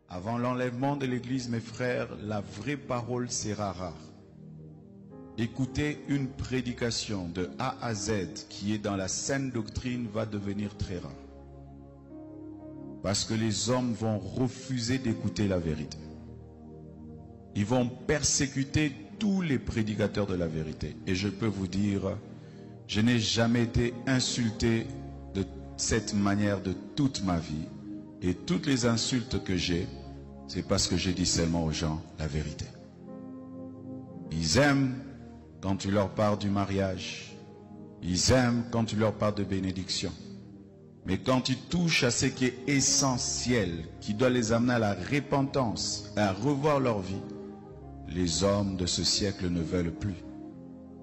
Avant l'enlèvement de l'Église, mes frères, la vraie parole sera rare. Écouter une prédication de A à Z qui est dans la saine doctrine va devenir très rare. Parce que les hommes vont refuser d'écouter la vérité. Ils vont persécuter tous les prédicateurs de la vérité. Et je peux vous dire, je n'ai jamais été insulté de cette manière de toute ma vie. Et toutes les insultes que j'ai, c'est parce que j'ai dit seulement aux gens la vérité. Ils aiment quand tu leur parles du mariage. Ils aiment quand tu leur parles de bénédiction. Mais quand tu touches à ce qui est essentiel, qui doit les amener à la repentance, à revoir leur vie, les hommes de ce siècle ne veulent plus.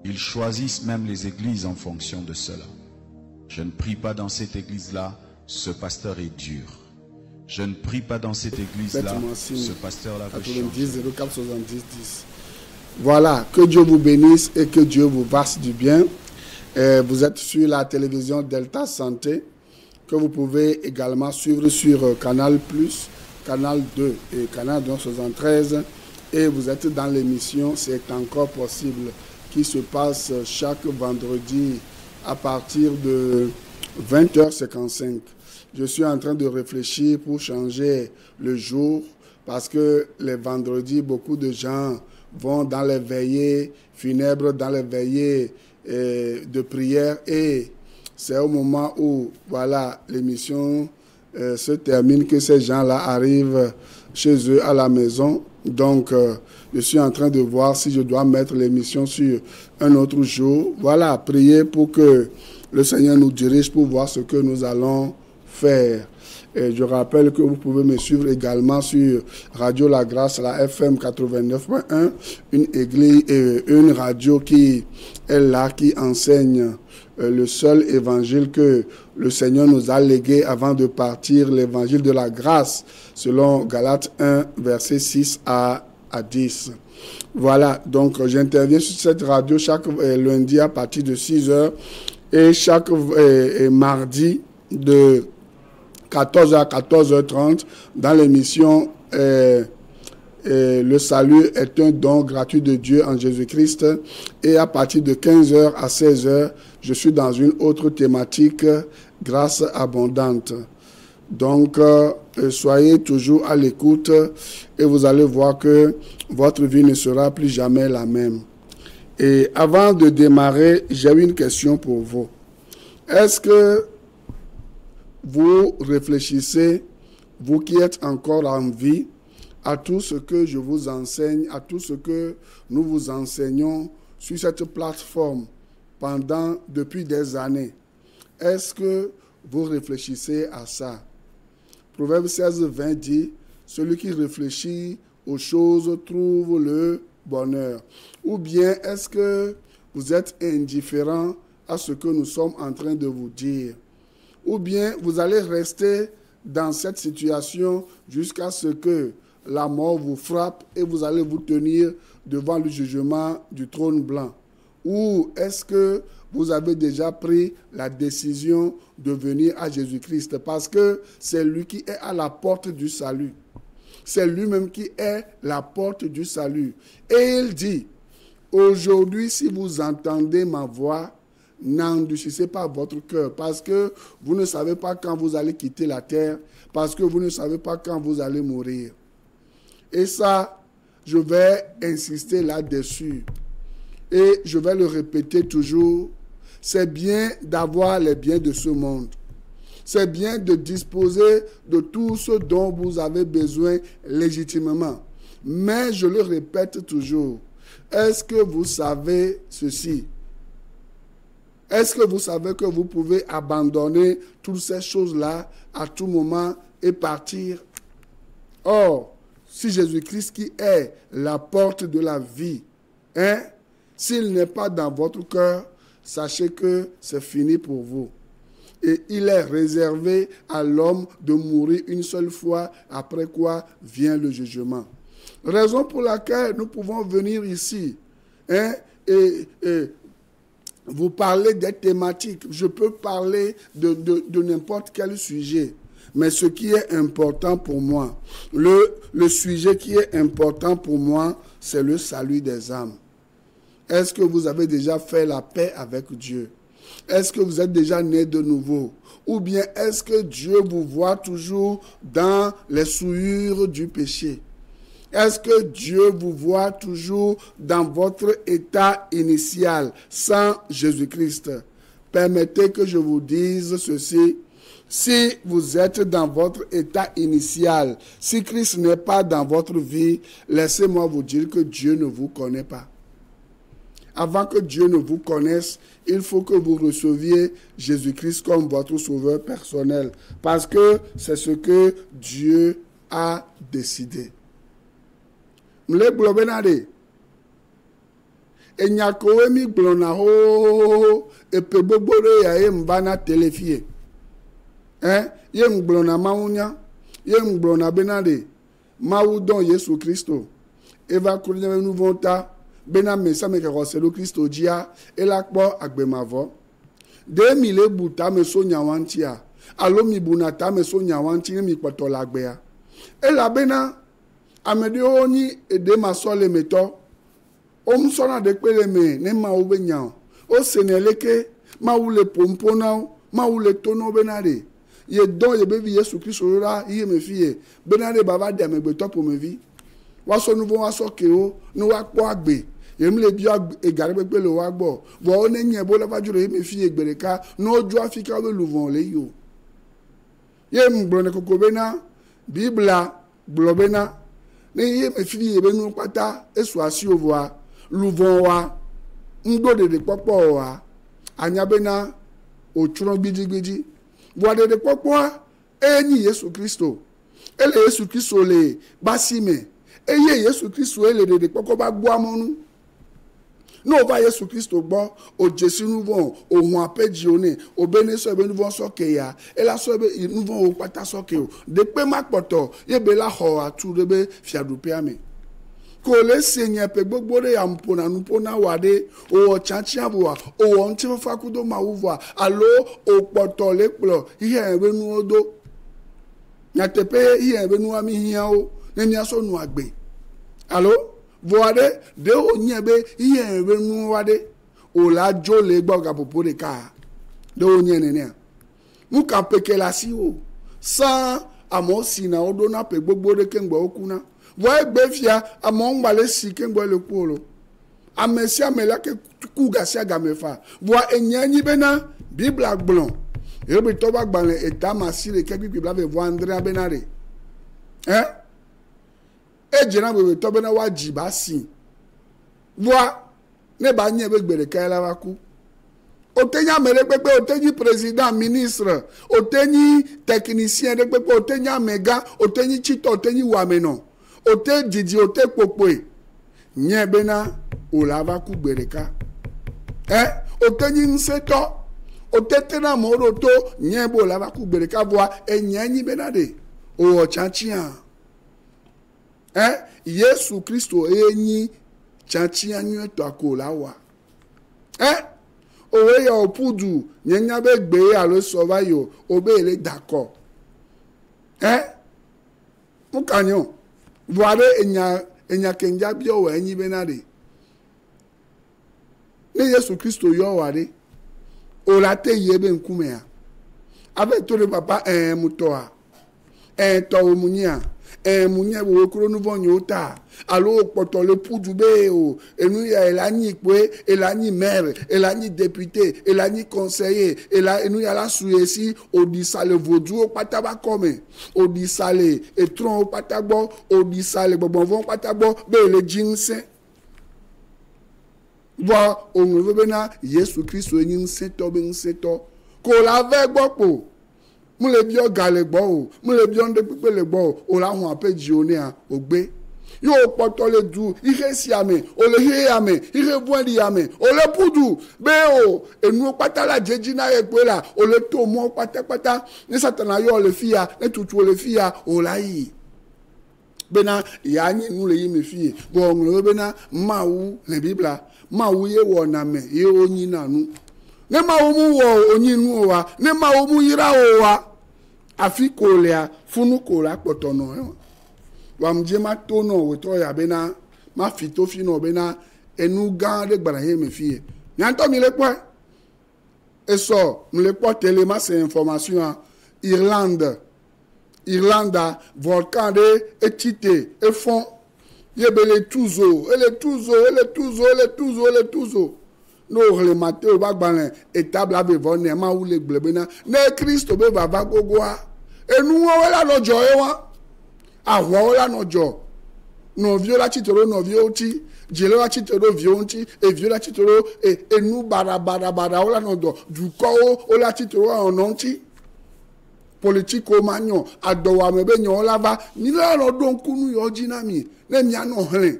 Ils choisissent même les églises en fonction de cela. Je ne prie pas dans cette église-là, ce pasteur est dur. Je ne prie pas dans cette église-là, ce pasteur-là veut 90 04 70 10. Voilà, que Dieu vous bénisse et que Dieu vous fasse du bien. Vous êtes sur la télévision Delta Santé, que vous pouvez également suivre sur Canal+, Canal 2 et Canal 73. Et vous êtes dans l'émission C'est encore possible, qui se passe chaque vendredi à partir de 20h55. Je suis en train de réfléchir pour changer le jour, parce que les vendredis, beaucoup de gens vont dans les veillées funèbres, dans les veillées de prière, et c'est au moment où voilà, l'émission se termine que ces gens-là arrivent chez eux à la maison. Donc, je suis en train de voir si je dois mettre l'émission sur un autre jour. Voilà, prier pour que le Seigneur nous dirige pour voir ce que nous allons faire. Et je rappelle que vous pouvez me suivre également sur Radio La Grâce, la FM 89.1, une église et une radio qui est là, qui enseigne le seul évangile que le Seigneur nous a légué avant de partir, l'évangile de la grâce, selon Galates 1, versets 6 à 10. Voilà, donc j'interviens sur cette radio chaque lundi à partir de 6 heures et chaque mardi de 14h à 14h30 dans l'émission Le salut est un don gratuit de Dieu en Jésus-Christ. Et à partir de 15h à 16h, je suis dans une autre thématique, grâce abondante. Donc, soyez toujours à l'écoute et vous allez voir que votre vie ne sera plus jamais la même. Et avant de démarrer, j'ai une question pour vous. Est-ce que vous réfléchissez, vous qui êtes encore en vie, à tout ce que je vous enseigne, à tout ce que nous vous enseignons sur cette plateforme depuis des années? Est-ce que vous réfléchissez à ça? Proverbe 16, 20 dit, « Celui qui réfléchit aux choses trouve le bonheur. » Ou bien est-ce que vous êtes indifférent à ce que nous sommes en train de vous dire? Ou bien vous allez rester dans cette situation jusqu'à ce que la mort vous frappe et vous allez vous tenir devant le jugement du trône blanc? Ou est-ce que vous avez déjà pris la décision de venir à Jésus-Christ parce que c'est lui qui est à la porte du salut? C'est lui-même qui est la porte du salut. Et il dit, aujourd'hui, si vous entendez ma voix, n'endurcissez pas votre cœur, parce que vous ne savez pas quand vous allez quitter la terre, parce que vous ne savez pas quand vous allez mourir. Et ça, je vais insister là-dessus. Et je vais le répéter toujours. C'est bien d'avoir les biens de ce monde. C'est bien de disposer de tout ce dont vous avez besoin légitimement. Mais je le répète toujours. Est-ce que vous savez ceci? Est-ce que vous savez que vous pouvez abandonner toutes ces choses-là à tout moment et partir? Or, si Jésus-Christ qui est la porte de la vie, s'il n'est pas dans votre cœur, sachez que c'est fini pour vous. Et il est réservé à l'homme de mourir une seule fois, après quoi vient le jugement. Raison pour laquelle nous pouvons venir ici et vous parler des thématiques. Je peux parler de n'importe quel sujet. Mais ce qui est important pour moi, le sujet qui est important pour moi, c'est le salut des âmes. Est-ce que vous avez déjà fait la paix avec Dieu? Est-ce que vous êtes déjà né de nouveau? Ou bien est-ce que Dieu vous voit toujours dans les souillures du péché? Est-ce que Dieu vous voit toujours dans votre état initial, sans Jésus-Christ? Permettez que je vous dise ceci. Si vous êtes dans votre état initial, si Christ n'est pas dans votre vie, laissez-moi vous dire que Dieu ne vous connaît pas. Avant que Dieu ne vous connaisse, il faut que vous receviez Jésus-Christ comme votre sauveur personnel. Parce que c'est ce que Dieu a décidé. Mle globenade. Enyakowe mi glona ho epe bogbore ya ye mbana telefie. Ye mglona maunya, ye mglona benade. Mau don Yesu Christo. Eva kunya nouveau ta bena mesa me keroselo Christo dia elakpo agbemavo. De mi le buta me so nyawantia. Alo mi bunata me so nyawanti mi potolagbea. Ela bena amede oni ede masole meto. Omsona de pele me ne ma ubenya. O seneleke ma ule pompona ma ule tono benade. Ye don ye bevi Yesu Christo ra ye me fie. Benade baba de me beto pour me vie. Waso nouveau waso keo no wakpo agbe. Ye mle bio egare pepe le wagbo. Wo one nye bo la vajuro ye me fie egbereka no oju Afrika we luvon le yo. Ye mblone kokobena Bibla globena ne ye me fie ye benu pata esu asi ovoa luvon wa ndo de popo wa anyabena ochuro gbidi bo de popo enyi Yesu Kristo ele Yesu Kristo le basime eye Yesu Kristo ele de popo ba gbo amonu no va Yesu Kristo gbo o Jesu nouveau ohun apeji oni obene so ebe nouveau so ke ya ela so ebe nouveau o pata so ke o de pe mapoto ye be la ho atu de be fiadupe ame ko le senye pe gbogbo re ampona nupona wade o chachi abuwa o onti fa kudo mawuwa alo o poto le plo ihe ebe nu odo nyatepe ihe ebe nu ami hia o ne mi aso nu agbe alo voade de o nyebe ihe ebe nu wade o la jo le gbo ga popo de ka de o nye ne mu ka peke la si o sa amosi na odo na pe gbogbo de kengbo okuna voye gbefia amon gbale si kengbo le polo amesi amela ke ku gasia gamefa vo enyanyi bena bibla gblon ebe to ba gbale eta masire ke bibla ve vo Andrea benare ejena be to bena wajiba si vo ne ba nye be gbere ka la waku otenya mere pepe otenyi président ministre otenyi technicien de pepe otenya mega otenyi chito otenyi wameno ote didi ote popoe nye bena olava ku gbereka otenyi nseto otetena moro to nye bo olava ku gbereka voa enyenyi bena de o chanchia Yesu Kristo enyi chanchia nyu to akola wa owe ya opudu nyenya be gbe alo sovayo obele d'accord mukanyo voire enya kenja bio wa enyi benade ne Yesu Kristo yo ware o la te yebe nkume ya ave to le papa mutoa to omunya munya wo kuro nu vonyo ta alo poto le pudu be o enu ya elani pe elani maire elani député elani conseiller enu ya la suesi odisale vodu o pataba come odisale etron o patagbo odisale gbogbo von patagbo be le jinse wa onwe be na Yesu Kristo yin nseto be nseto ko la ve gbopo mu le bi oga le gbo o mu le bi onde pipe le gbo o la hun apeji oni a ogbe yo poto le du ihe si ame o le he ame ihe vuandi ame o le pudu be o enu pata la jeji na epe la o le to mo pata ni satana yo le fia ne tutu le fia o la yi bena ya nyi nu le yi me fie bo nglo bena mawu le bibla mawu ye wo na me ye onyi na nu ne mawu mu wo onyi nu wa ne mawu mu yira o wa Afi kolea, funu kola potono. Wamje ma tono weto ya bena, ma fito fino bena, et nous garde baraye mes filles. Nyanto mi le quoi? Et ça, me le quoi tellement ces informations. Irlande, volcan de Etité, et fond, yebe les touzo, et les touzo. Nous les maté au bagbalin, et table avec vonema ou les blebena, ne Christ be baba gogoa. Et nous, on la no joie, ah, voilà no joie. Non viola titolo, non vioti, jelo la titolo vionti, et viola titolo, et nous bara, on la no do, du corps, on la titolo en onti. Politique au magnon, à doa me benyon là-bas, ni là, donc, nous yodinami, ne mianon rien.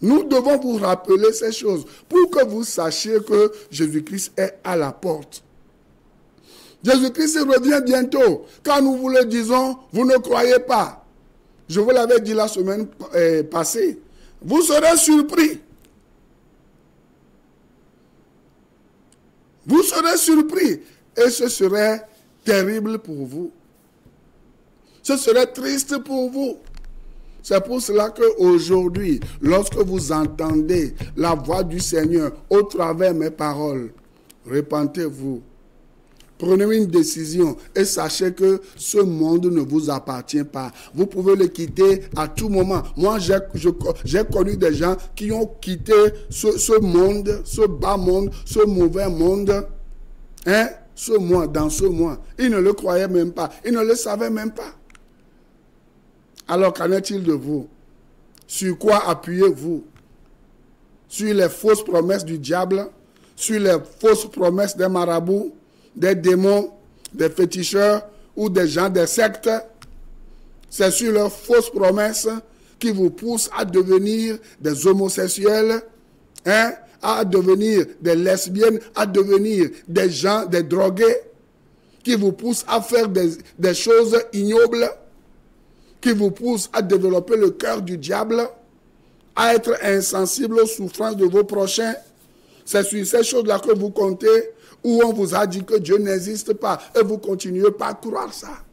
Nous devons vous rappeler ces choses pour que vous sachiez que Jésus-Christ est à la porte. Jésus-Christ revient bientôt. Quand nous vous le disons, vous ne croyez pas. Je vous l'avais dit la semaine passée. Vous serez surpris. Vous serez surpris. Et ce serait terrible pour vous. Ce serait triste pour vous. C'est pour cela qu'aujourd'hui, lorsque vous entendez la voix du Seigneur au travers de mes paroles, repentez-vous. Prenez une décision et sachez que ce monde ne vous appartient pas. Vous pouvez le quitter à tout moment. Moi, j'ai connu des gens qui ont quitté ce monde, ce bas monde, ce mauvais monde. Hein? Dans ce mois. Ils ne le croyaient même pas. Ils ne le savaient même pas. Alors, qu'en est-il de vous? Sur quoi appuyez-vous? Sur les fausses promesses du diable? Sur les fausses promesses des marabouts? Des démons, des féticheurs ou des gens des sectes? C'est sur leurs fausses promesses qui vous poussent à devenir des homosexuels, hein, à devenir des lesbiennes, à devenir des gens, des drogués, qui vous poussent à faire des choses ignobles, qui vous poussent à développer le cœur du diable, à être insensible aux souffrances de vos prochains. C'est sur ces choses-là que vous comptez, où on vous a dit que Dieu n'existe pas, et vous continuez pas à croire ça.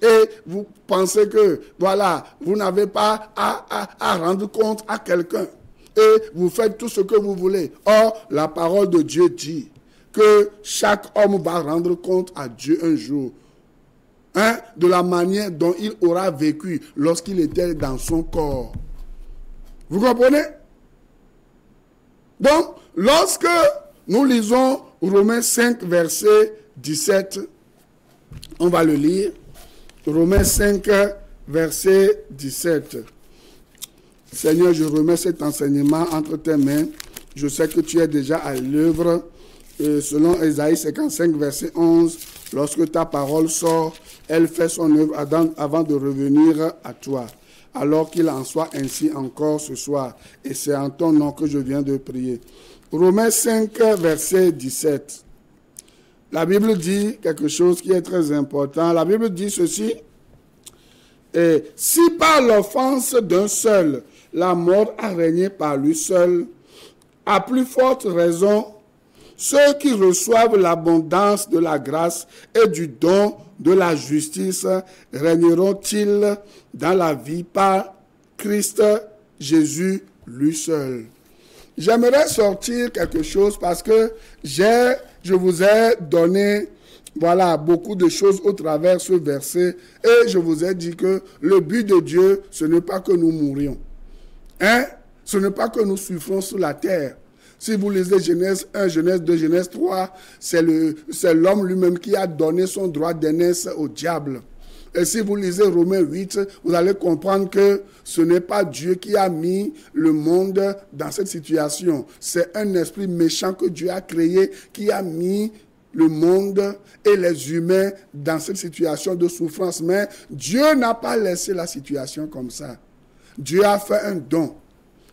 Et vous pensez que, voilà, vous n'avez pas à rendre compte à quelqu'un. Et vous faites tout ce que vous voulez. Or, la parole de Dieu dit que chaque homme va rendre compte à Dieu un jour. Hein, de la manière dont il aura vécu lorsqu'il était dans son corps. Vous comprenez? Donc, lorsque nous lisons Romains 5, verset 17, on va le lire. Romains 5, verset 17. Seigneur, je remets cet enseignement entre tes mains. Je sais que tu es déjà à l'œuvre. Selon Ésaïe 55, verset 11, lorsque ta parole sort, elle fait son œuvre avant de revenir à toi. Alors qu'il en soit ainsi encore ce soir. Et c'est en ton nom que je viens de prier. Romains 5, verset 17. La Bible dit quelque chose qui est très important. La Bible dit ceci. Et si par l'offense d'un seul, la mort a régné par lui seul, à plus forte raison, ceux qui reçoivent l'abondance de la grâce et du don de la justice régneront-ils dans la vie par Christ Jésus lui seul. J'aimerais sortir quelque chose parce que je vous ai donné beaucoup de choses au travers de ce verset et je vous ai dit que le but de Dieu, ce n'est pas que nous mourions. Hein? Ce n'est pas que nous souffrons sur la terre. Si vous lisez Genèse 1, Genèse 2, Genèse 3, c'est l'homme lui-même qui a donné son droit d'aînesse au diable. Et si vous lisez Romains 8, vous allez comprendre que ce n'est pas Dieu qui a mis le monde dans cette situation. C'est un esprit méchant que Dieu a créé qui a mis le monde et les humains dans cette situation de souffrance. Mais Dieu n'a pas laissé la situation comme ça. Dieu a fait un don.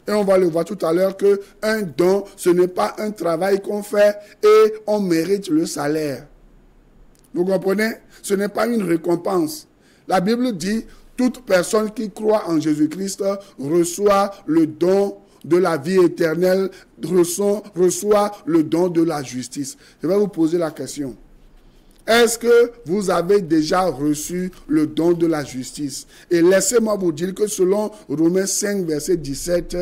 Et on va le voir tout à l'heure qu'un don, ce n'est pas un travail qu'on fait et on mérite le salaire. Vous comprenez? Ce n'est pas une récompense. La Bible dit, toute personne qui croit en Jésus-Christ reçoit le don de la vie éternelle, reçoit le don de la justice. Je vais vous poser la question. Est-ce que vous avez déjà reçu le don de la justice? Et laissez-moi vous dire que selon Romains 5, verset 17,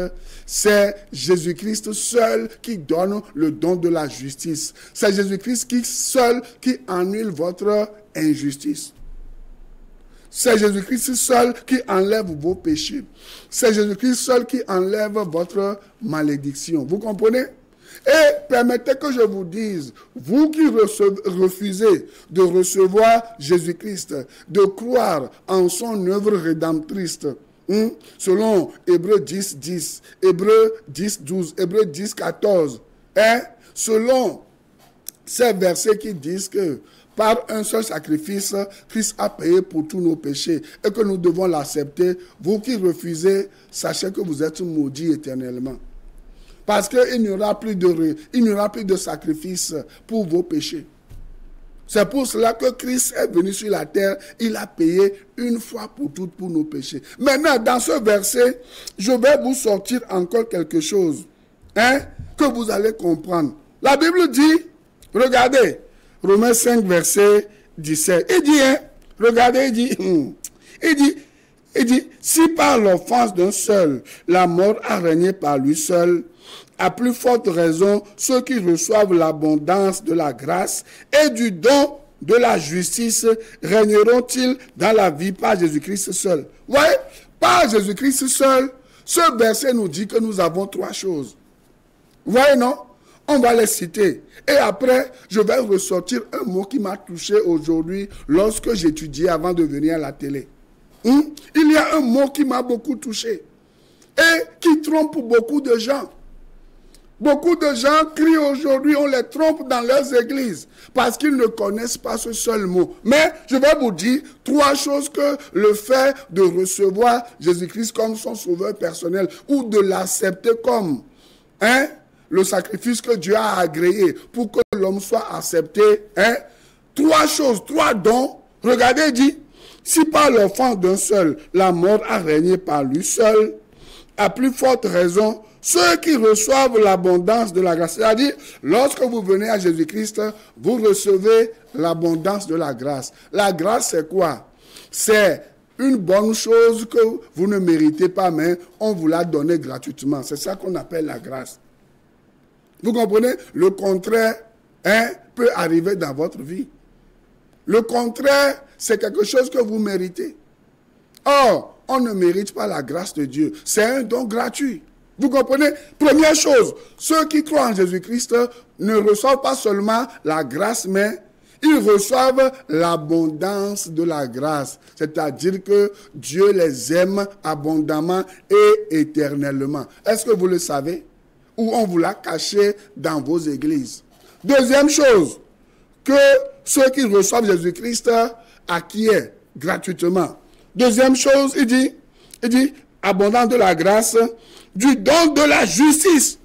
c'est Jésus-Christ seul qui donne le don de la justice. C'est Jésus-Christ seul qui annule votre injustice. C'est Jésus-Christ seul qui enlève vos péchés. C'est Jésus-Christ seul qui enlève votre malédiction. Vous comprenez? Et permettez que je vous dise, vous qui refusez de recevoir Jésus-Christ, de croire en son œuvre rédemptrice, selon Hébreux 10, 10, Hébreux 10, 12, Hébreux 10, 14, selon ces versets qui disent que par un seul sacrifice, Christ a payé pour tous nos péchés et que nous devons l'accepter. Vous qui refusez, sachez que vous êtes maudits éternellement. Parce qu'il n'y aura plus de sacrifice pour vos péchés. C'est pour cela que Christ est venu sur la terre. Il a payé une fois pour toutes pour nos péchés. Maintenant, dans ce verset, je vais vous sortir encore quelque chose que vous allez comprendre. La Bible dit, regardez, Romains 5, verset 17. Il dit, regardez, il dit, si par l'offense d'un seul, la mort a régné par lui seul, à plus forte raison, ceux qui reçoivent l'abondance de la grâce et du don de la justice régneront-ils dans la vie par Jésus-Christ seul? Vous voyez, par Jésus-Christ seul, ce verset nous dit que nous avons trois choses. Vous voyez, non? On va les citer. Et après, je vais ressortir un mot qui m'a touché aujourd'hui lorsque j'étudiais avant de venir à la télé. Il y a un mot qui m'a beaucoup touché et qui trompe beaucoup de gens. Beaucoup de gens crient aujourd'hui, on les trompe dans leurs églises parce qu'ils ne connaissent pas ce seul mot. Mais je vais vous dire trois choses que le fait de recevoir Jésus-Christ comme son sauveur personnel ou de l'accepter comme le sacrifice que Dieu a agréé pour que l'homme soit accepté. Trois choses, trois dons. Regardez, il dit, si par l'offense d'un seul, la mort a régné par lui seul, à plus forte raison, ceux qui reçoivent l'abondance de la grâce. C'est-à-dire, lorsque vous venez à Jésus-Christ, vous recevez l'abondance de la grâce. La grâce, c'est quoi? C'est une bonne chose que vous ne méritez pas, mais on vous l'a donné gratuitement. C'est ça qu'on appelle la grâce. Vous comprenez? Le contraire peut arriver dans votre vie. Le contraire, c'est quelque chose que vous méritez. Or, on ne mérite pas la grâce de Dieu. C'est un don gratuit. Vous comprenez? Première chose, ceux qui croient en Jésus-Christ ne reçoivent pas seulement la grâce, mais ils reçoivent l'abondance de la grâce. C'est-à-dire que Dieu les aime abondamment et éternellement. Est-ce que vous le savez? Ou on vous l'a caché dans vos églises? Deuxième chose, que ceux qui reçoivent Jésus-Christ acquièrent gratuitement. Deuxième chose, il dit, abondance de la grâce, du don de la justice.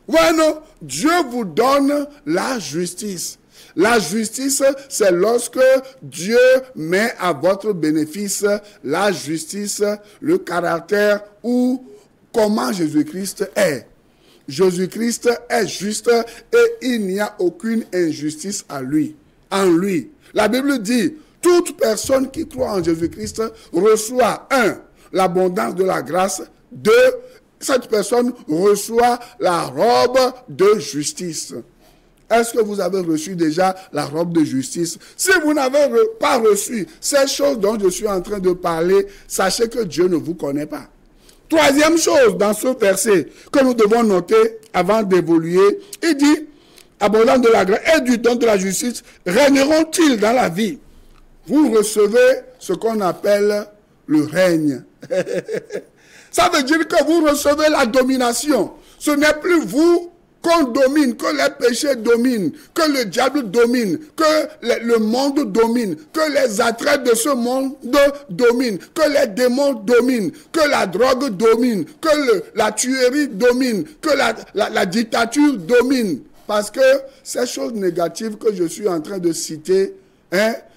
Voilà, Dieu vous donne la justice. La justice, c'est lorsque Dieu met à votre bénéfice la justice, le caractère ou comment Jésus-Christ est. Jésus-Christ est juste et il n'y a aucune injustice en lui. La Bible dit, toute personne qui croit en Jésus-Christ reçoit, 1, l'abondance de la grâce, 2, cette personne reçoit la robe de justice. Est-ce que vous avez reçu déjà la robe de justice? Si vous n'avez pas reçu ces choses dont je suis en train de parler, sachez que Dieu ne vous connaît pas. Troisième chose dans ce verset que nous devons noter avant d'évoluer, il dit, abondance de la grâce et du don de la justice régneront-ils dans la vie? Vous recevez ce qu'on appelle le règne. Ça veut dire que vous recevez la domination. Ce n'est plus vous qu'on domine, que les péchés dominent, que le diable domine, que le monde domine, que les attraits de ce monde dominent, que les démons dominent, que la drogue domine, que la tuerie domine, que la dictature domine. Parce que ces choses négatives que je suis en train de citer,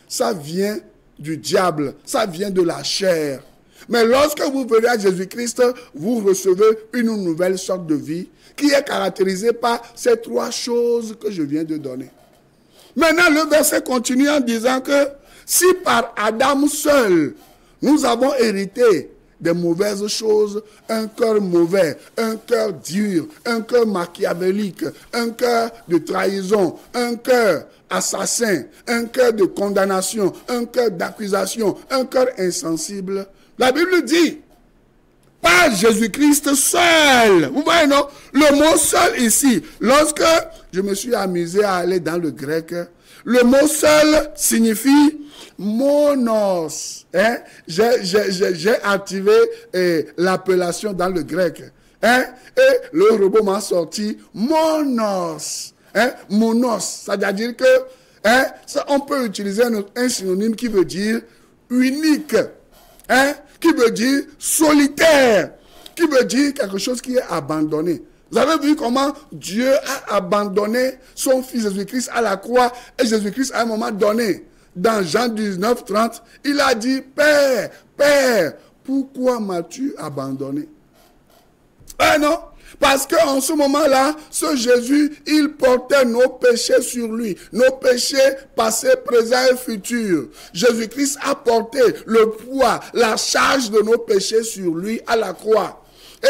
ça vient du diable, ça vient de la chair. Mais lorsque vous venez à Jésus-Christ, vous recevez une nouvelle sorte de vie qui est caractérisée par ces trois choses que je viens de donner. Maintenant, le verset continue en disant que si par Adam seul, nous avons hérité des mauvaises choses, un cœur mauvais, un cœur dur, un cœur machiavélique, un cœur de trahison, un cœur assassin, un cœur de condamnation, un cœur d'accusation, un cœur insensible. La Bible dit, par Jésus-Christ seul. Vous voyez, non? Le mot seul ici, lorsque je me suis amusé à aller dans le grec, le mot seul signifie monos. Hein? J'ai activé l'appellation dans le grec. Hein? Et le robot m'a sorti monos. Hein? Monos. C'est-à-dire que hein, ça, on peut utiliser un synonyme qui veut dire unique. Hein? Qui veut dire solitaire. Qui veut dire quelque chose qui est abandonné. Vous avez vu comment Dieu a abandonné son fils Jésus-Christ à la croix. Et Jésus-Christ, à un moment donné, dans Jean 19, 30, il a dit, Père, Père, pourquoi m'as-tu abandonné? Eh non, parce qu'en ce moment-là, ce Jésus, il portait nos péchés sur lui. Nos péchés passés, présents et futurs. Jésus-Christ a porté le poids, la charge de nos péchés sur lui à la croix.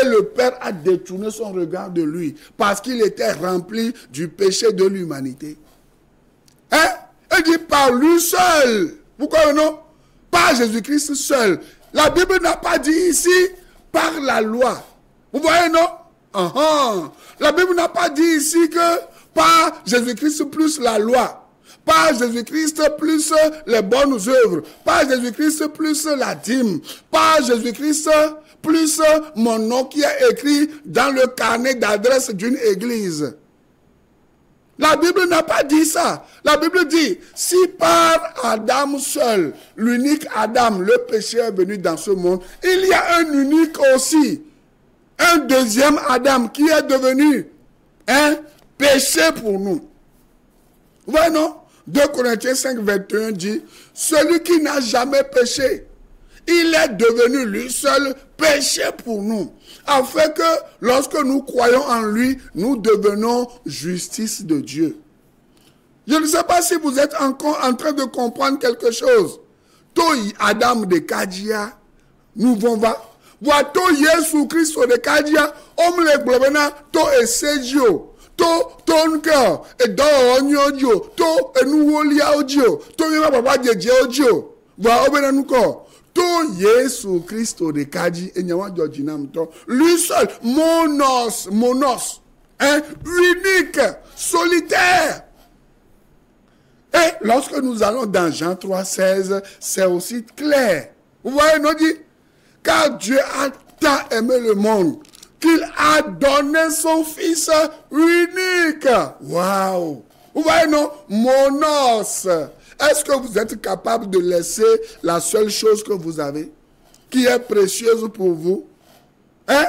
Et le Père a détourné son regard de lui parce qu'il était rempli du péché de l'humanité. Hein? Il dit par lui seul. Vous comprenez, non? Par Jésus-Christ seul. La Bible n'a pas dit ici par la loi. Vous voyez, non? La Bible n'a pas dit ici que par Jésus-Christ plus la loi. Par Jésus-Christ plus les bonnes œuvres. Par Jésus-Christ plus la dîme. Par Jésus-Christ plus mon nom qui est écrit dans le carnet d'adresse d'une église. La Bible n'a pas dit ça. La Bible dit, si par Adam seul, l'unique Adam, le péché est venu dans ce monde, il y a un unique aussi, un deuxième Adam qui est devenu un péché pour nous. Vous voyez, non? 2 Corinthiens 5, 21 dit, celui qui n'a jamais péché, il est devenu lui seul péché pour nous, afin que lorsque nous croyons en lui, nous devenons justice de Dieu. Je ne sais pas si vous êtes encore en train de comprendre quelque chose. Toi, Adam de Kadia, nous vont voir. Toi, Jésus Christ de Kadia, homme le globena, toi et Sergio. To ton cœur et dans onyodio to enuwolia odio to yema papa jeje odio va obena nuko to Yesu Christo de Kadi enyawa jojinam to lui seul monos hein, unique, solitaire. Et lorsque nous allons dans Jean 3,16, c'est aussi clair. Vous voyez, nous dit, car Dieu a tant aimé le monde qu'il a donné son Fils unique. Waouh! Vous voyez, non? Monos. Est-ce que vous êtes capable de laisser la seule chose que vous avez, qui est précieuse pour vous? Hein?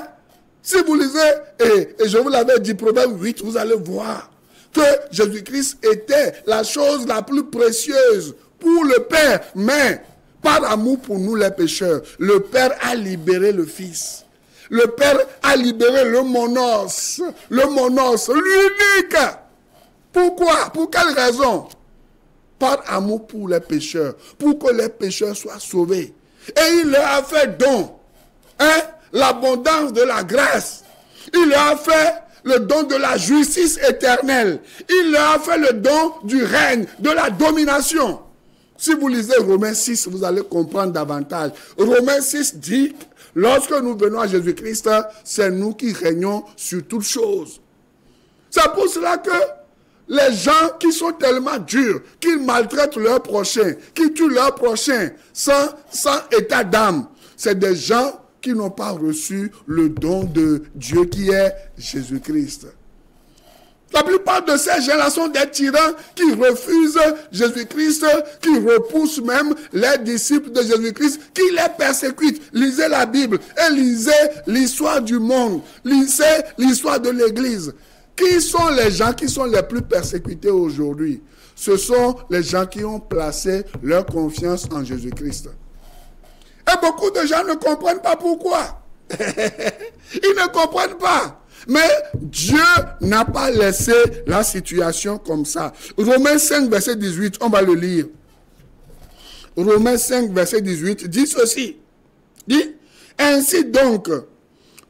Si vous lisez, et je vous l'avais dit, Proverbe 8, vous allez voir que Jésus-Christ était la chose la plus précieuse pour le Père. Mais, par amour pour nous les pécheurs, le Père a libéré le Fils. Le Père a libéré le monos, l'unique. Pourquoi? Pour quelle raison? Par amour pour les pécheurs, pour que les pécheurs soient sauvés. Et il leur a fait don, hein, l'abondance de la grâce. Il leur a fait le don de la justice éternelle. Il leur a fait le don du règne, de la domination. Si vous lisez Romains 6, vous allez comprendre davantage. Romains 6 dit, lorsque nous venons à Jésus-Christ, c'est nous qui régnons sur toutes choses. C'est pour cela que les gens qui sont tellement durs, qui maltraitent leurs prochains, qui tuent leurs prochains sans état d'âme, c'est des gens qui n'ont pas reçu le don de Dieu qui est Jésus-Christ. La plupart de ces gens-là sont des tyrans qui refusent Jésus-Christ, qui repoussent même les disciples de Jésus-Christ, qui les persécutent. Lisez la Bible et lisez l'histoire du monde, lisez l'histoire de l'Église. Qui sont les gens qui sont les plus persécutés aujourd'hui? Ce sont les gens qui ont placé leur confiance en Jésus-Christ. Et beaucoup de gens ne comprennent pas pourquoi. Ils ne comprennent pas. Mais Dieu n'a pas laissé la situation comme ça. Romains 5, verset 18, on va le lire. Romains 5, verset 18 dit ceci. Dit, ainsi donc,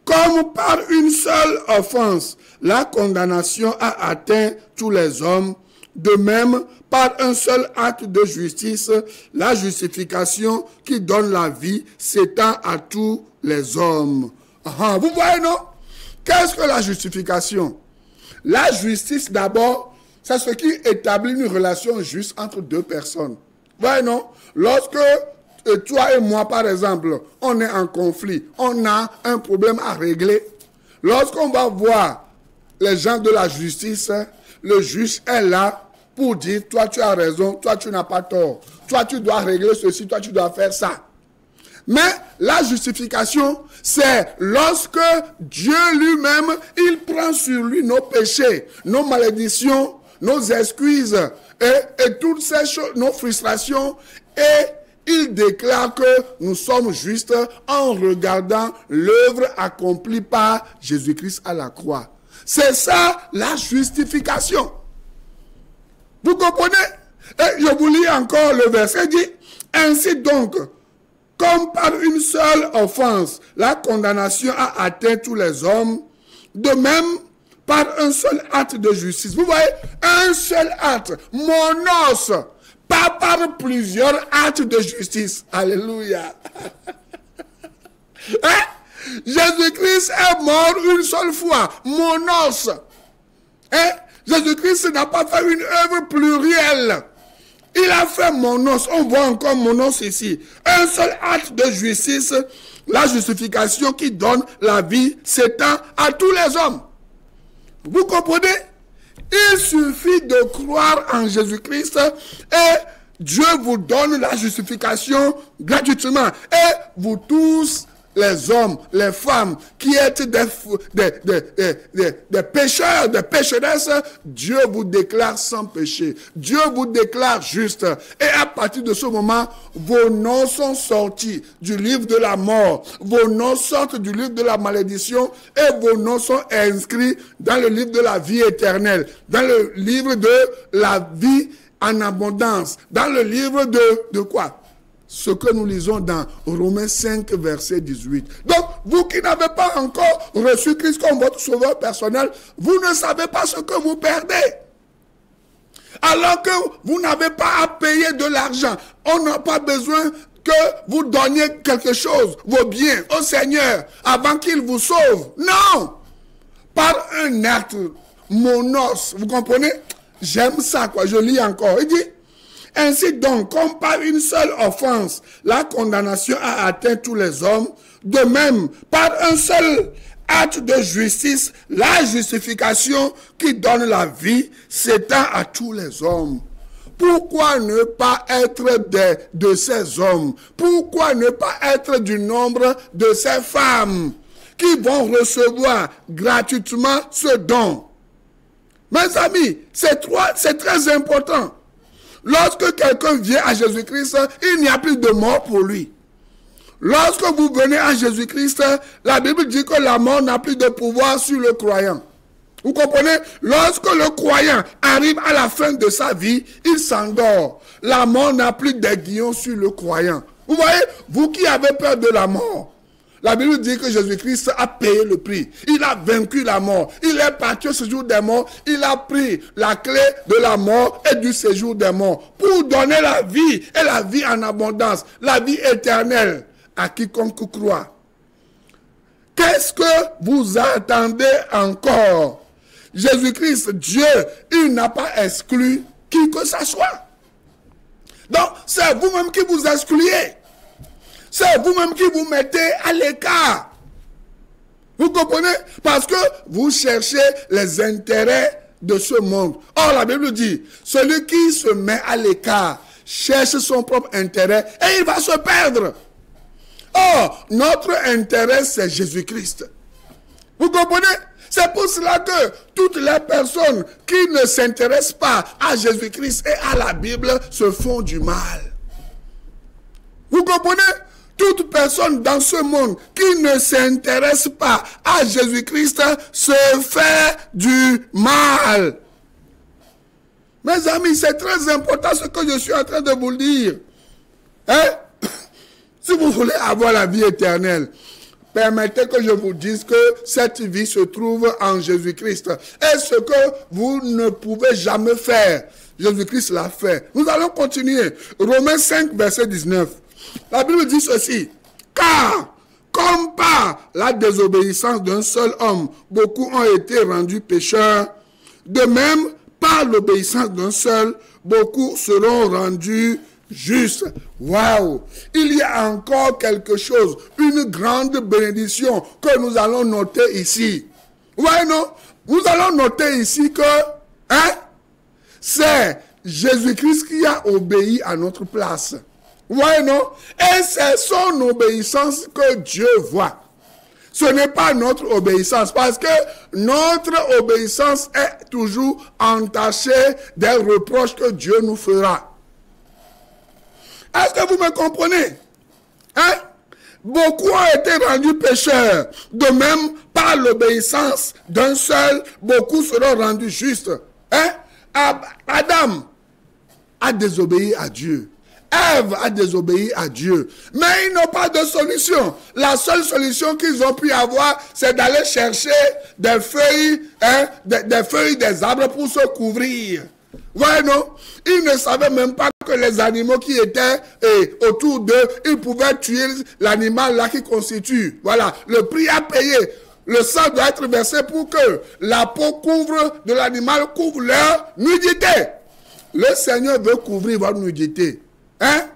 comme par une seule offense, la condamnation a atteint tous les hommes, de même, par un seul acte de justice, la justification qui donne la vie s'étend à tous les hommes. Vous voyez, non? Qu'est-ce que la justification? La justice, d'abord, c'est ce qui établit une relation juste entre deux personnes. Vous voyez, non? Lorsque toi et moi, par exemple, on est en conflit, on a un problème à régler. Lorsqu'on va voir les gens de la justice, le juge est là pour dire, toi tu as raison, toi tu n'as pas tort. Toi tu dois régler ceci, toi tu dois faire ça. Mais la justification, c'est lorsque Dieu lui-même, il prend sur lui nos péchés, nos malédictions, nos excuses et toutes ces choses, nos frustrations, et il déclare que nous sommes justes en regardant l'œuvre accomplie par Jésus-Christ à la croix. C'est ça la justification. Vous comprenez? Et je vous lis encore le verset dit, ainsi donc, comme par une seule offense, la condamnation a atteint tous les hommes, de même, par un seul acte de justice. Vous voyez, un seul acte, monos, pas par plusieurs actes de justice. Alléluia. Hein? Jésus-Christ est mort une seule fois, monos. Hein? Jésus-Christ n'a pas fait une œuvre plurielle. Il a fait monos. On voit encore monos ici. Un seul acte de justice, la justification qui donne la vie s'étend à tous les hommes. Vous comprenez? Il suffit de croire en Jésus-Christ et Dieu vous donne la justification gratuitement. Et vous tous, les hommes, les femmes qui êtes des pécheurs, des pécheresses, Dieu vous déclare sans péché. Dieu vous déclare juste. Et à partir de ce moment, vos noms sont sortis du livre de la mort. Vos noms sortent du livre de la malédiction et vos noms sont inscrits dans le livre de la vie éternelle, dans le livre de la vie en abondance, dans le livre de quoi? Ce que nous lisons dans Romains 5, verset 18. Donc, vous qui n'avez pas encore reçu Christ comme votre sauveur personnel, vous ne savez pas ce que vous perdez. Alors que vous n'avez pas à payer de l'argent. On n'a pas besoin que vous donniez quelque chose, vos biens, au Seigneur, avant qu'il vous sauve. Non! Par un acte monos, vous comprenez? J'aime ça, quoi. Je lis encore. Il dit, ainsi donc, comme par une seule offense, la condamnation a atteint tous les hommes, de même, par un seul acte de justice, la justification qui donne la vie s'étend à tous les hommes. Pourquoi ne pas être de ces hommes? Pourquoi ne pas être du nombre de ces femmes qui vont recevoir gratuitement ce don? Mes amis, c'est très important. Lorsque quelqu'un vient à Jésus-Christ, il n'y a plus de mort pour lui. Lorsque vous venez à Jésus-Christ, la Bible dit que la mort n'a plus de pouvoir sur le croyant. Vous comprenez? Lorsque le croyant arrive à la fin de sa vie, il s'endort. La mort n'a plus d'aiguillon sur le croyant. Vous voyez, vous qui avez peur de la mort, la Bible dit que Jésus-Christ a payé le prix. Il a vaincu la mort. Il est parti au séjour des morts. Il a pris la clé de la mort et du séjour des morts pour donner la vie et la vie en abondance, la vie éternelle à quiconque croit. Qu'est-ce que vous attendez encore? Jésus-Christ, Dieu, il n'a pas exclu qui que ce soit. Donc, c'est vous-même qui vous excluez. C'est vous-même qui vous mettez à l'écart. Vous comprenez? Parce que vous cherchez les intérêts de ce monde. Or, la Bible dit, celui qui se met à l'écart cherche son propre intérêt et il va se perdre. Or, notre intérêt, c'est Jésus-Christ. Vous comprenez? C'est pour cela que toutes les personnes qui ne s'intéressent pas à Jésus-Christ et à la Bible se font du mal. Vous comprenez? Toute personne dans ce monde qui ne s'intéresse pas à Jésus-Christ se fait du mal. Mes amis, c'est très important ce que je suis en train de vous le dire. Hein? Si vous voulez avoir la vie éternelle, permettez que je vous dise que cette vie se trouve en Jésus-Christ. Et ce que vous ne pouvez jamais faire, Jésus-Christ l'a fait. Nous allons continuer. Romains 5, verset 19. La Bible dit ceci. Car, comme par la désobéissance d'un seul homme, beaucoup ont été rendus pécheurs, de même, par l'obéissance d'un seul, beaucoup seront rendus justes. Waouh! Il y a encore quelque chose, une grande bénédiction que nous allons noter ici. Ouais, non? Nous allons noter ici que, c'est Jésus-Christ qui a obéi à notre place. Ouais, non? Et c'est son obéissance que Dieu voit. Ce n'est pas notre obéissance, parce que notre obéissance est toujours entachée des reproches que Dieu nous fera. Est-ce que vous me comprenez? Hein? Beaucoup ont été rendus pécheurs. De même, par l'obéissance d'un seul, beaucoup seront rendus justes. Hein? Adam a désobéi à Dieu. Ève a désobéi à Dieu. Mais ils n'ont pas de solution. La seule solution qu'ils ont pu avoir, c'est d'aller chercher des feuilles, des feuilles des arbres pour se couvrir. Ouais, non? Ils ne savaient même pas que les animaux qui étaient autour d'eux, ils pouvaient tuer l'animal là qui constitue. Voilà, le prix à payer. Le sang doit être versé pour que la peau de l'animal couvre leur nudité. Le Seigneur veut couvrir votre nudité. Hein?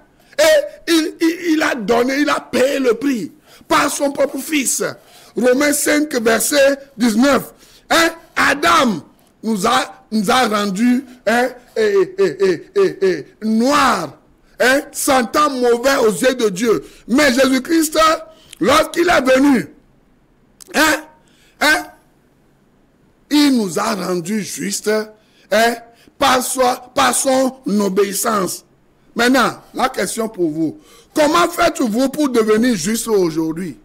Et il a donné, il a payé le prix par son propre fils. Romains 5, verset 19. Hein? Adam nous a rendus noirs, sentant mauvais aux yeux de Dieu. Mais Jésus-Christ, lorsqu'il est venu, il nous a rendus justes par son obéissance. Maintenant, la question pour vous. Comment faites-vous pour devenir juste aujourd'hui?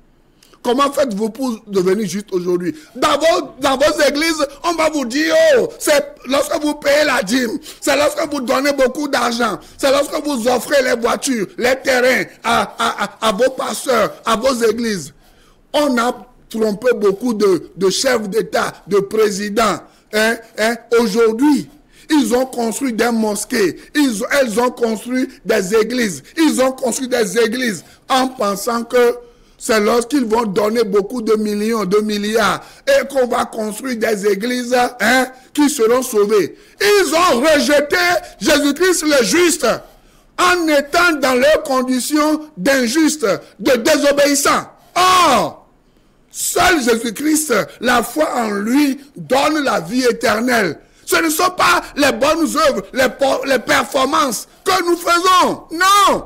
Comment faites-vous pour devenir juste aujourd'hui? Dans vos églises, on va vous dire, oh, c'est lorsque vous payez la dîme, c'est lorsque vous donnez beaucoup d'argent, c'est lorsque vous offrez les voitures, les terrains à vos pasteurs, à vos églises. On a trompé beaucoup de chefs d'État, de présidents. Aujourd'hui, ils ont construit des mosquées, elles ont construit des églises, ils ont construit des églises en pensant que c'est lorsqu'ils vont donner beaucoup de millions, de milliards et qu'on va construire des églises qui seront sauvées. Ils ont rejeté Jésus-Christ le juste en étant dans leurs conditions d'injustes, de désobéissants. Or, seul Jésus-Christ, la foi en lui, donne la vie éternelle. Ce ne sont pas les bonnes œuvres, les performances que nous faisons. Non.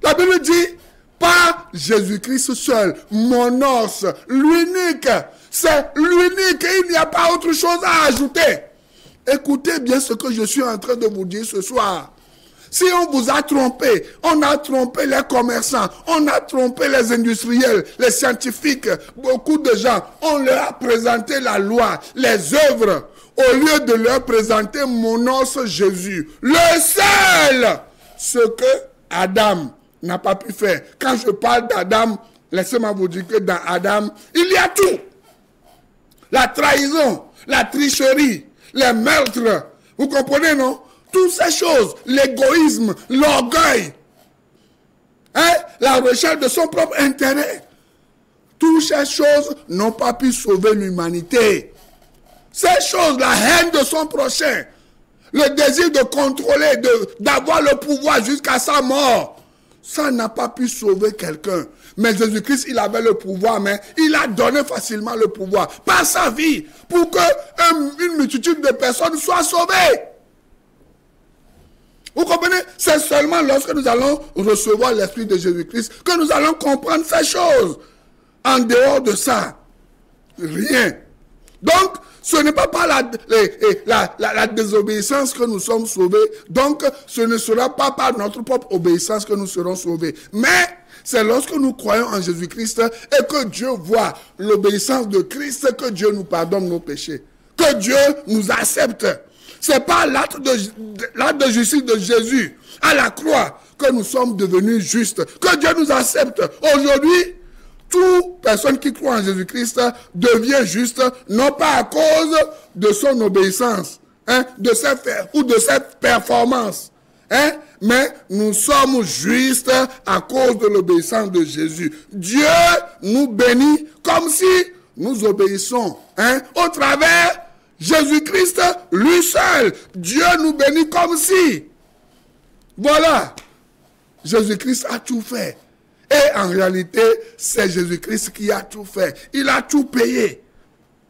La Bible dit, pas Jésus-Christ seul, mon os, l'unique. C'est l'unique, il n'y a pas autre chose à ajouter. Écoutez bien ce que je suis en train de vous dire ce soir. Si on vous a trompé, on a trompé les commerçants, on a trompé les industriels, les scientifiques, beaucoup de gens, on leur a présenté la loi, les œuvres, au lieu de leur présenter mon os Jésus, le seul, ce que Adam n'a pas pu faire. Quand je parle d'Adam, laissez-moi vous dire que dans Adam, il y a tout. La trahison, la tricherie, les meurtres, vous comprenez, non? Toutes ces choses, l'égoïsme, l'orgueil, la recherche de son propre intérêt, toutes ces choses n'ont pas pu sauver l'humanité. Ces choses, la haine de son prochain, le désir de contrôler, d'avoir le pouvoir jusqu'à sa mort, ça n'a pas pu sauver quelqu'un. Mais Jésus-Christ, il avait le pouvoir, mais il a donné facilement le pouvoir par sa vie pour qu'une multitude de personnes soient sauvées. Vous comprenez? C'est seulement lorsque nous allons recevoir l'Esprit de Jésus-Christ que nous allons comprendre ces choses. En dehors de ça, rien. Donc, ce n'est pas par la désobéissance que nous sommes sauvés. Donc, ce ne sera pas par notre propre obéissance que nous serons sauvés. Mais, C'est lorsque nous croyons en Jésus-Christ et que Dieu voit l'obéissance de Christ que Dieu nous pardonne nos péchés. Que Dieu nous accepte. Ce n'est pas l'acte de justice de Jésus à la croix que nous sommes devenus justes. Que Dieu nous accepte. Aujourd'hui, toute personne qui croit en Jésus-Christ devient juste, non pas à cause de son obéissance, de ses faits ou de ses performances. Mais nous sommes justes à cause de l'obéissance de Jésus. Dieu nous bénit comme si nous obéissons au travers Jésus-Christ lui seul. Dieu nous bénit comme si. Voilà. Jésus-Christ a tout fait. Et en réalité, c'est Jésus-Christ qui a tout fait. Il a tout payé.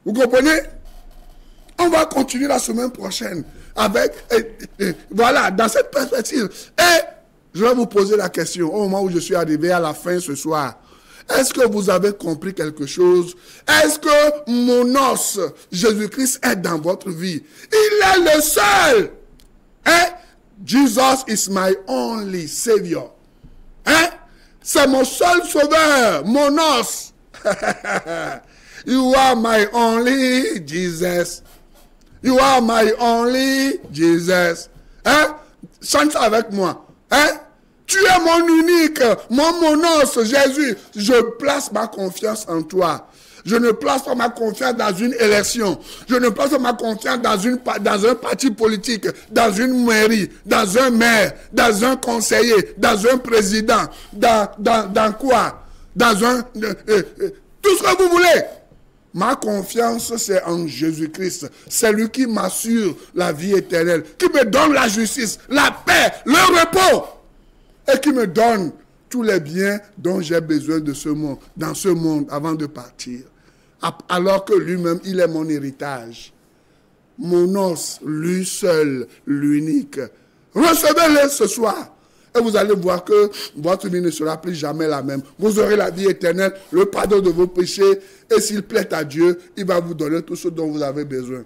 Vous comprenez? On va continuer la semaine prochaine avec, voilà, dans cette perspective. Et je vais vous poser la question au moment où je suis arrivé à la fin ce soir. Est-ce que vous avez compris quelque chose? Est-ce que mon os, Jésus-Christ, est dans votre vie? Il est le seul. Jesus is my only Savior. C'est mon seul sauveur, mon os. You are my only Jesus. You are my only Jesus. Chante avec moi. Tu es mon unique, mon os, Jésus. Je place ma confiance en toi. Je ne place pas ma confiance dans une élection. Je ne place pas ma confiance dans un parti politique, dans une mairie, dans un maire, dans un conseiller, dans un président, dans quoi? Dans un... tout ce que vous voulez. Ma confiance, c'est en Jésus-Christ. C'est lui qui m'assure la vie éternelle, qui me donne la justice, la paix, le repos, et qui me donne tous les biens dont j'ai besoin de ce monde, dans ce monde avant de partir. Alors que lui-même, il est mon héritage. Mon os, lui seul, l'unique. Recevez-le ce soir. Et vous allez voir que votre vie ne sera plus jamais la même. Vous aurez la vie éternelle, le pardon de vos péchés. Et s'il plaît à Dieu, il va vous donner tout ce dont vous avez besoin.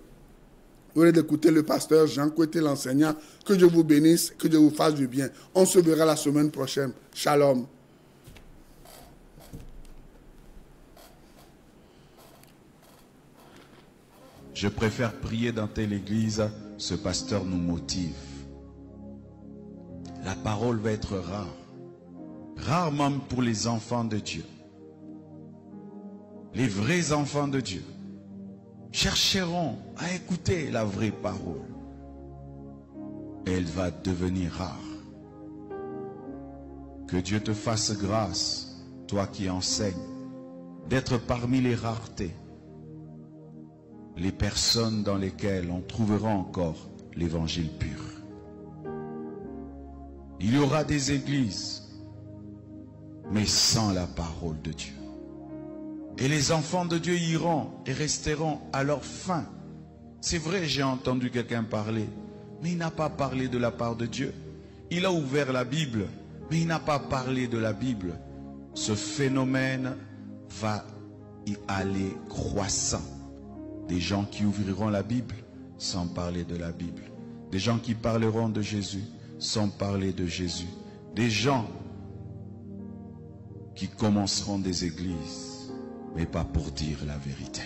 Vous venez d'écouter le pasteur Jean Coueté, l'enseignant. Que Dieu vous bénisse, que Dieu vous fasse du bien. On se verra la semaine prochaine. Shalom. Je préfère prier dans telle église, ce pasteur nous motive. La parole va être rare. Rare même pour les enfants de Dieu. Les vrais enfants de Dieu chercheront à écouter la vraie parole. Et elle va devenir rare. Que Dieu te fasse grâce, toi qui enseignes, d'être parmi les raretés. Les personnes dans lesquelles on trouvera encore l'évangile pur. Il y aura des églises, mais sans la parole de Dieu. Et les enfants de Dieu iront et resteront à leur fin. C'est vrai, j'ai entendu quelqu'un parler, mais il n'a pas parlé de la part de Dieu. Il a ouvert la Bible, mais il n'a pas parlé de la Bible. Ce phénomène va y aller croissant. Des gens qui ouvriront la Bible sans parler de la Bible. Des gens qui parleront de Jésus sans parler de Jésus. Des gens qui commenceront des églises, mais pas pour dire la vérité.